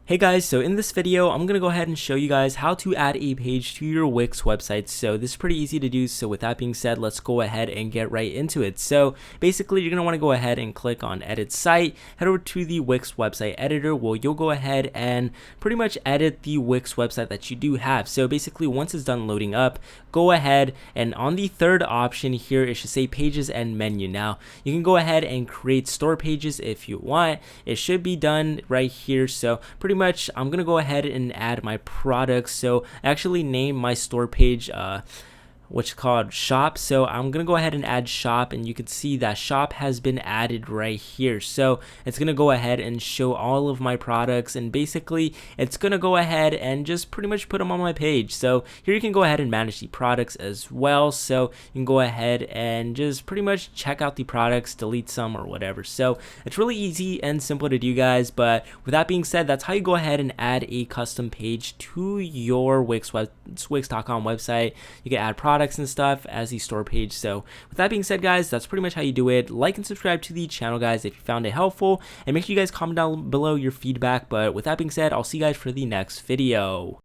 Hey guys, so in this video, I'm going to go ahead and show you guys how to add a page to your Wix website. So this is pretty easy to do. So with that being said, let's go ahead and get right into it. So basically, you're going to want to go ahead and click on edit site, head over to the Wix website editor. Well, you'll go ahead and pretty much edit the Wix website that you do have. So basically, once it's done loading up, go ahead and on the third option here, it should say pages and menu. Now you can go ahead and create store pages if you want. It should be done right here. So pretty much I'm gonna go ahead and add my products. So I actually name my store page which is called shop. So I'm gonna go ahead and add shop, and you can see that shop has been added right here. So it's gonna go ahead and show all of my products, and basically it's gonna go ahead and just pretty much put them on my page. So here you can go ahead and manage the products as well. So you can go ahead and just pretty much check out the products, delete some or whatever. So it's really easy and simple to do, guys. But with that being said, that's how you go ahead and add a custom page to your Wix.com website. You can add products and stuff as the store page. So with that being said, guys, that's pretty much how you do it. Like and subscribe to the channel, guys, if you found it helpful, and make sure you guys comment down below your feedback. But with that being said, I'll see you guys for the next video.